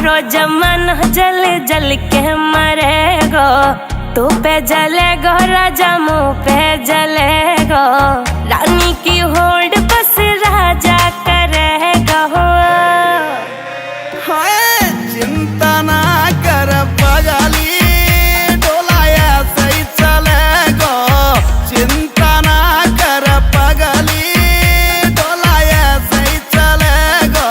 सारो जमाना जल जल के मरेगो। तू पे जलेगो राजा मुँह पे जलेगो। रानी की होड़ बस राजा करेगा। चिंता ना कर पगली, डोलाया सही चलेगो। चिंता ना कर पगली, डोलाया सही चलेगो।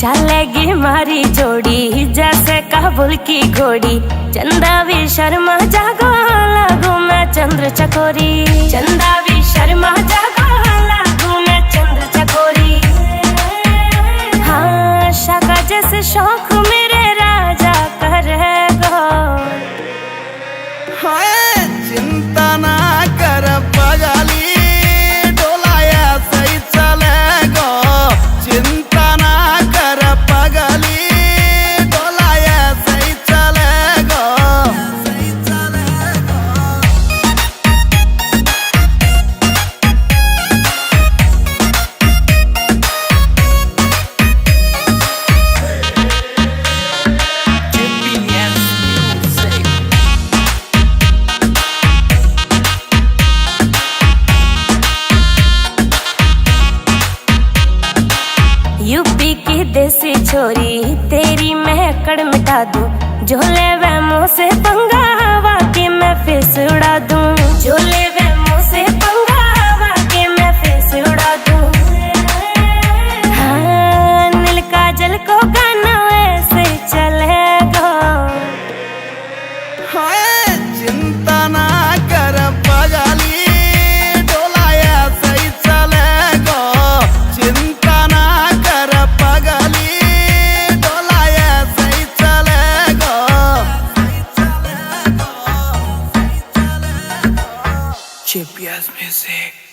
चलेगी मारी जोड़ी जैसे काबुल की घोड़ी। चंदा भी शर्मा जागो लागू मैं चंद्र चकोरी। चंदा भी शर्मा जागो लागू मैं चंद्र चकोरी। हाँ शाका जैसे शौक मेरे राजा करेगा। चिंता ना कर पगली, डोलाया सही चलेगो। चिंता ना कर पगली, डोलाया सही चलेगो। सही चलेगो। यूपी की देसी छोरी तेरी महकड़ मिटा दूं। झोले वे मुँह से पंगा हवा के मैं फेस उड़ा दूं। झोले वे मुँह से पंगा हवा के मैं फेस उड़ा दूं। हाँ नील काजल को गाना ऐसे चलेगा। चिंता ना कर पगली, डोलाया सही चलेगो। चिंता ना कर पगली, डोलाया सही चलेगो। GPS music.